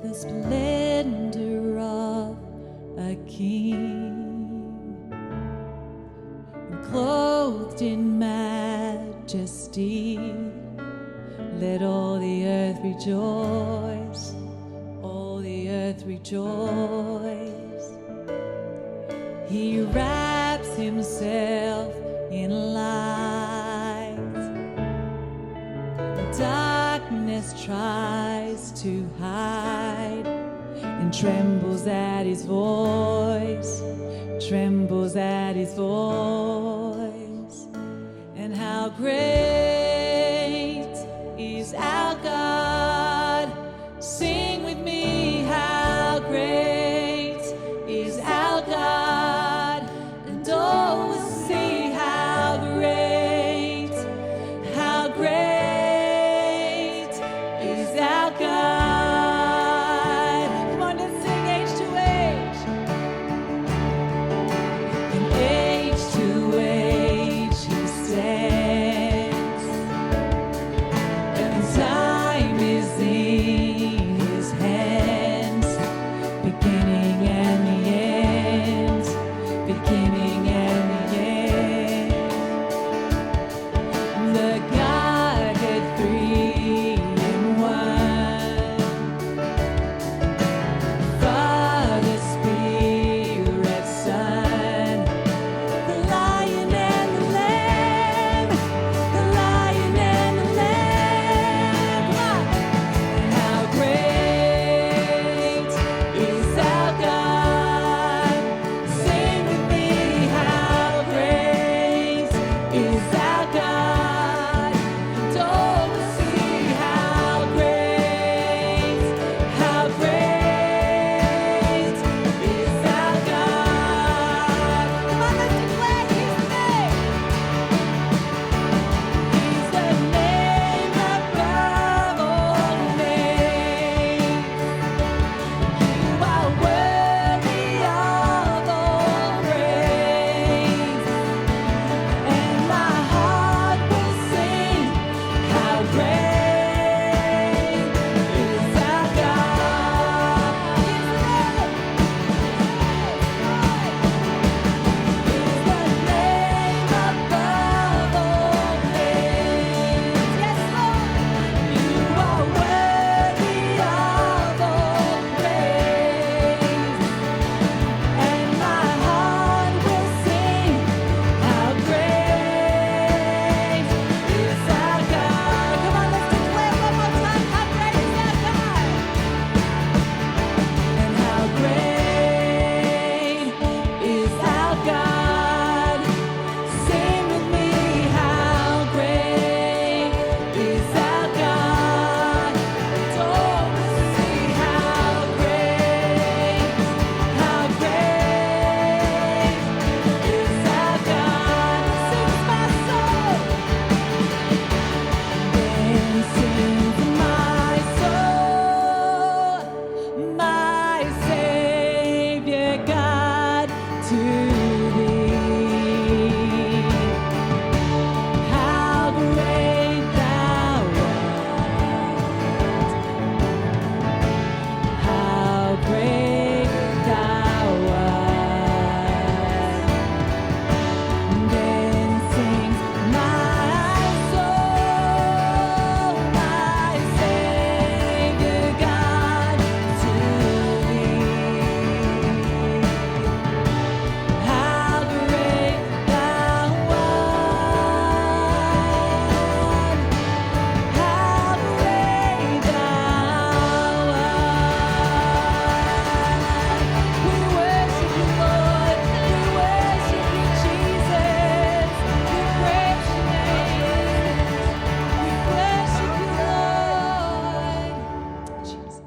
the splendor of a king, and clothed in majesty. Let all the earth rejoice, all the earth rejoice. He wraps himself in light. Darkness tries to hide and trembles at his voice, trembles at his voice. And how great is our God. Sing with me, how great is our God. And oh, we'll see how great is our God. Come on, let's sing age to age. And age to age he stands, and time is in his hands, beginning and the end, beginning and the end. The Godhead three in one, Father, Spirit, Son, the Lion and the Lamb, the Lion and the Lamb. Come on. And how great is our God. Sing with me, how great is our God. Don't we see how great is our God. Come on, let's declare his name. He's the name above all names. You are worthy of all praise, and my heart will sing, how great is our God. His name is the name above all names. Yes, Lord, you are worthy of all praise, and my heart will sing, how great is our God. Come on, let's declare one more time, how great is our God. And how great is our God. Sing with me, how great is our God. Don't we see how great is our God. Sings my soul. Then sings my soul, my Savior God, to thee. How great thou art, how great thou art. Then sings my soul, my Savior God, to thee. How great thou art, how great thou art. We worship you, Lord. We worship you, Jesus. We praise your name. We worship you, Lord. Jesus.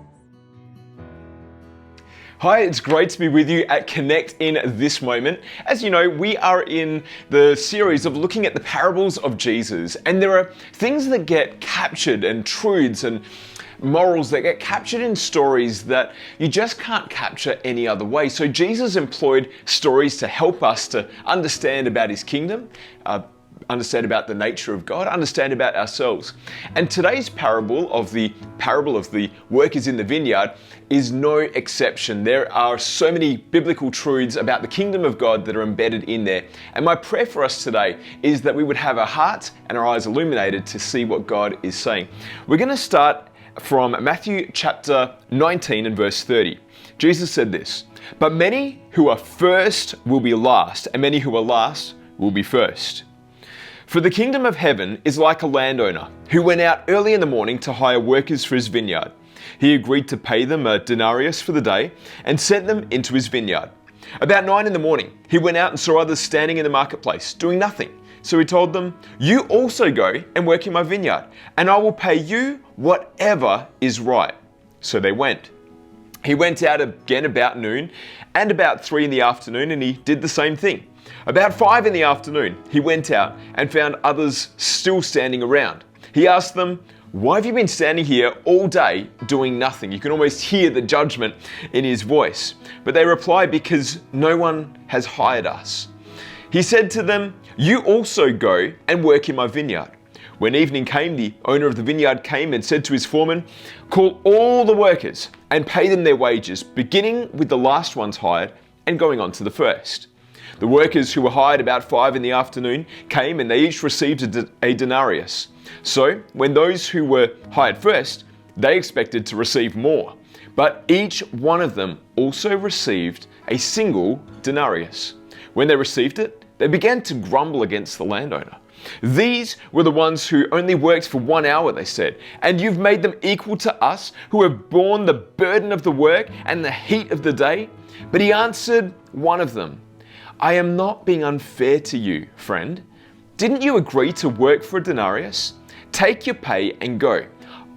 Hi, it's great to be with you at Connect in this moment. As you know, we are in the series of looking at the parables of Jesus, and there are things that get captured and truths and morals that get captured in stories that you just can't capture any other way. So Jesus employed stories to help us to understand about his kingdom, understand about the nature of God, understand about ourselves. And today's parable of the workers in the vineyard is no exception. There are so many biblical truths about the kingdom of God that are embedded in there. And my prayer for us today is that we would have our hearts and our eyes illuminated to see what God is saying. We're going to start from Matthew chapter 19 and verse 30. Jesus said this, "But many who are first will be last, and many who are last will be first. For the kingdom of heaven is like a landowner who went out early in the morning to hire workers for his vineyard. He agreed to pay them a denarius for the day and sent them into his vineyard. About 9 in the morning, he went out and saw others standing in the marketplace, doing nothing. So he told them, 'You also go and work in my vineyard, and I will pay you whatever is right.' So they went. He went out again about noon and about 3 in the afternoon, and he did the same thing. About 5 in the afternoon, he went out and found others still standing around. He asked them, 'Why have you been standing here all day doing nothing?' You can almost hear the judgment in his voice. But they replied, 'Because no one has hired us.' He said to them, 'You also go and work in my vineyard.' When evening came, the owner of the vineyard came and said to his foreman, 'Call all the workers and pay them their wages, beginning with the last ones hired and going on to the first.' The workers who were hired about 5 in the afternoon came, and they each received a denarius. So when those who were hired first, they expected to receive more. But each one of them also received a single denarius. When they received it, they began to grumble against the landowner. 'These were the ones who only worked for 1 hour,' they said, 'and you've made them equal to us who have borne the burden of the work and the heat of the day?' But he answered one of them, 'I am not being unfair to you, friend. Didn't you agree to work for a denarius? Take your pay and go.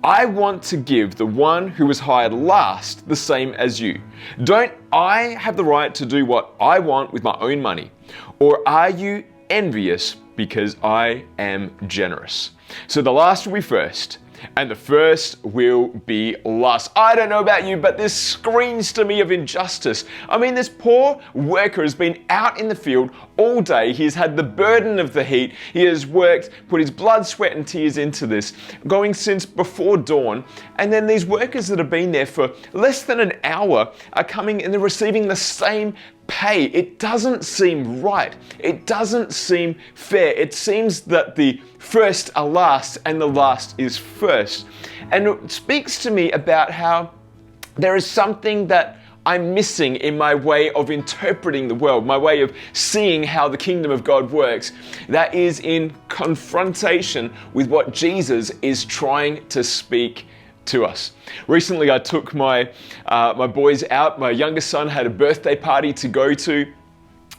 I want to give the one who was hired last the same as you. Don't I have the right to do what I want with my own money? Or are you envious because I am generous?' So the last will be first, and the first will be last." I don't know about you, but this screams to me of injustice. I mean, this poor worker has been out in the field all day. He has had the burden of the heat. He has worked, put his blood, sweat, and tears into this, going since before dawn. And then these workers that have been there for less than an hour are coming and they're receiving the same pay. It doesn't seem right. It doesn't seem fair. It seems that the first are last and the last is first. And it speaks to me about how there is something that I'm missing in my way of interpreting the world, my way of seeing how the kingdom of God works, that is in confrontation with what Jesus is trying to speak to us. Recently, I took my boys out. My youngest son had a birthday party to go to.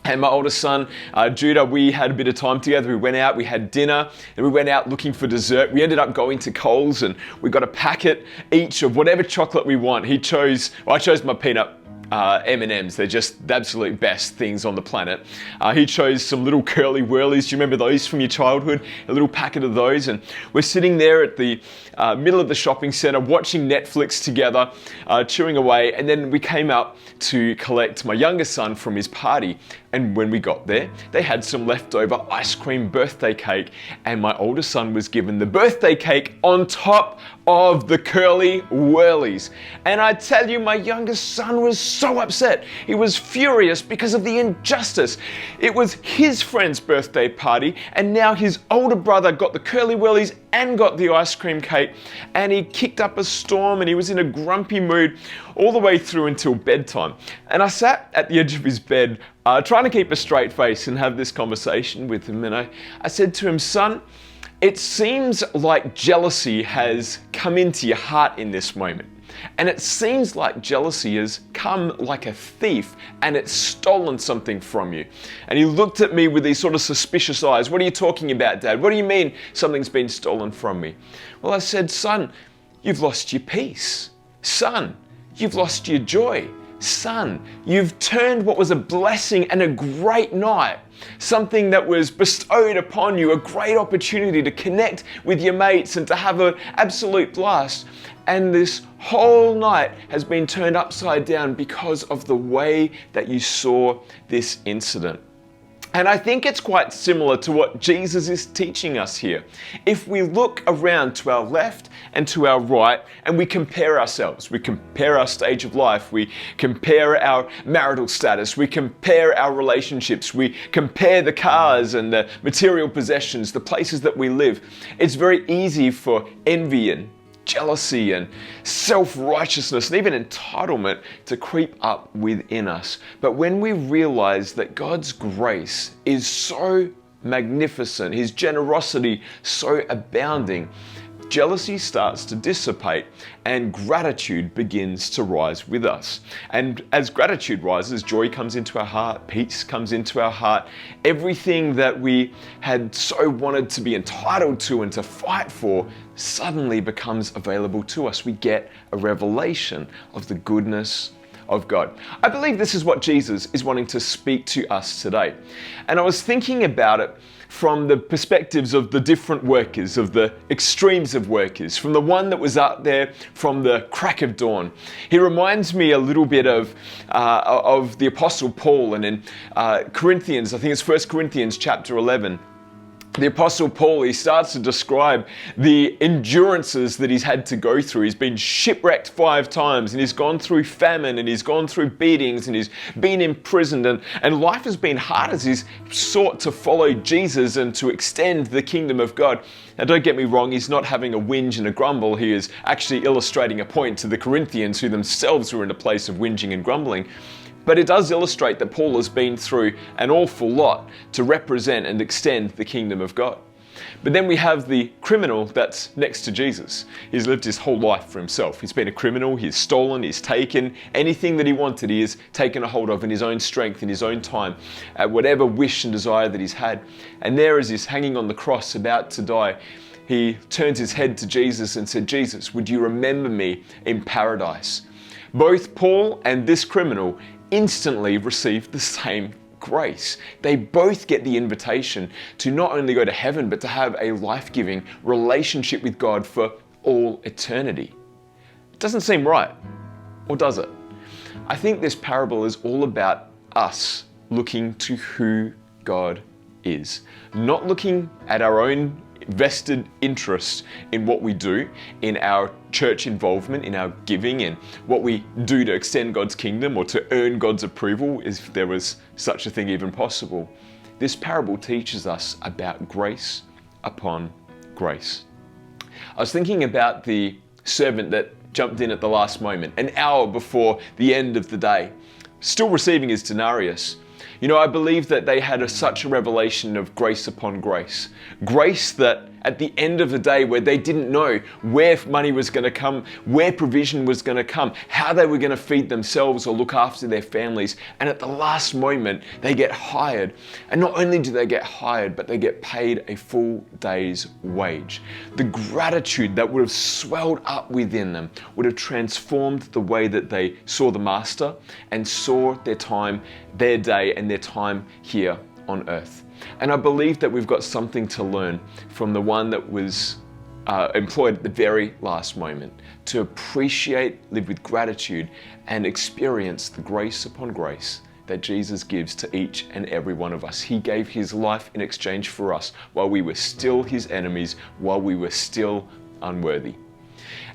And my oldest son, Judah, we had a bit of time together. We went out, we had dinner, and we went out looking for dessert. We ended up going to Coles and we got a packet each of whatever chocolate we want. I chose my peanut M&Ms. They're just the absolute best things on the planet. He chose some little curly whirlies. Do you remember those from your childhood? A little packet of those. And we're sitting there at the middle of the shopping center watching Netflix together, chewing away. And then we came out to collect my youngest son from his party. And when we got there, they had some leftover ice cream birthday cake. And my oldest son was given the birthday cake on top of the curly whirlies. And I tell you, my youngest son was so upset. He was furious because of the injustice. It was his friend's birthday party, and now his older brother got the curly whirlies and got the ice cream cake, and he kicked up a storm and he was in a grumpy mood all the way through until bedtime. And I sat at the edge of his bed trying to keep a straight face and have this conversation with him, and I said to him, "Son, it seems like jealousy has come into your heart in this moment. And it seems like jealousy has come like a thief and it's stolen something from you." And he looked at me with these sort of suspicious eyes. "What are you talking about, Dad? What do you mean something's been stolen from me?" Well, I said, "Son, you've lost your peace. Son, you've lost your joy. Son, you've turned what was a blessing and a great night, something that was bestowed upon you, a great opportunity to connect with your mates and to have an absolute blast. And this whole night has been turned upside down because of the way that you saw this incident." And I think it's quite similar to what Jesus is teaching us here. If we look around to our left and to our right and we compare ourselves, we compare our stage of life, we compare our marital status, we compare our relationships, we compare the cars and the material possessions, the places that we live, it's very easy for envy and jealousy and self-righteousness and even entitlement to creep up within us. But when we realize that God's grace is so magnificent, His generosity so abounding, jealousy starts to dissipate and gratitude begins to rise with us. And as gratitude rises, joy comes into our heart, peace comes into our heart. Everything that we had so wanted to be entitled to and to fight for suddenly becomes available to us. We get a revelation of the goodness of God. I believe this is what Jesus is wanting to speak to us today. And I was thinking about it from the perspectives of the different workers, of the extremes of workers, from the one that was out there from the crack of dawn. He reminds me a little bit of the Apostle Paul, and in Corinthians, I think it's 1 Corinthians chapter 11, the Apostle Paul, he starts to describe the endurances that he's had to go through. He's been shipwrecked 5 times, and he's gone through famine, and he's gone through beatings, and he's been imprisoned, and life has been hard as he's sought to follow Jesus and to extend the kingdom of God. Now, don't get me wrong, he's not having a whinge and a grumble. He is actually illustrating a point to the Corinthians, who themselves were in a place of whinging and grumbling. But it does illustrate that Paul has been through an awful lot to represent and extend the kingdom of God. But then we have the criminal that's next to Jesus. He's lived his whole life for himself. He's been a criminal, he's stolen, he's taken anything that he wanted, he has taken a hold of in his own strength, in his own time, at whatever wish and desire that he's had. And there as he's hanging on the cross about to die, he turns his head to Jesus and said, "Jesus, would you remember me in paradise?" Both Paul and this criminal instantly received the same grace. They both get the invitation to not only go to heaven, but to have a life-giving relationship with God for all eternity. It doesn't seem right, or does it? I think this parable is all about us looking to who God is, not looking at our own vested interest in what we do, in our church involvement, in our giving, in what we do to extend God's kingdom or to earn God's approval, if there was such a thing even possible. This parable teaches us about grace upon grace. I was thinking about the servant that jumped in at the last moment, an hour before the end of the day, still receiving his denarius. You know, I believe that they had such a revelation of grace upon grace. Grace that at the end of the day, where they didn't know where money was going to come, where provision was going to come, how they were going to feed themselves or look after their families. And at the last moment, they get hired. And not only do they get hired, but they get paid a full day's wage. The gratitude that would have swelled up within them would have transformed the way that they saw the master and saw their time, their day, and their time here on earth. And I believe that we've got something to learn from the one that was employed at the very last moment, to appreciate, live with gratitude, and experience the grace upon grace that Jesus gives to each and every one of us. He gave his life in exchange for us while we were still his enemies, while we were still unworthy.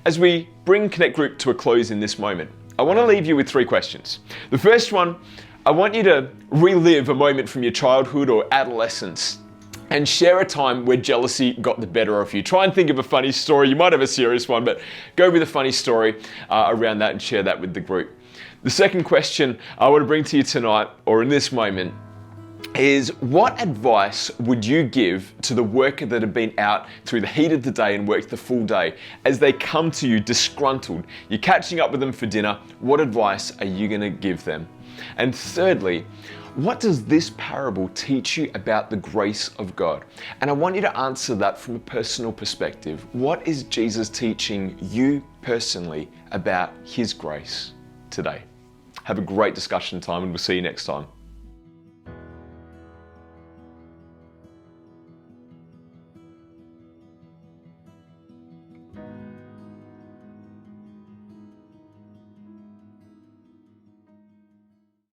As we bring Connect Group to a close in this moment, I want to leave you with 3 questions. The first one, I want you to relive a moment from your childhood or adolescence and share a time where jealousy got the better of you. Try and think of a funny story. You might have a serious one, but go with a funny story around that and share that with the group. The second question I want to bring to you tonight, or in this moment, is what advice would you give to the worker that have been out through the heat of the day and worked the full day as they come to you disgruntled? You're catching up with them for dinner. What advice are you going to give them? And thirdly, what does this parable teach you about the grace of God? And I want you to answer that from a personal perspective. What is Jesus teaching you personally about his grace today? Have a great discussion time, and we'll see you next time.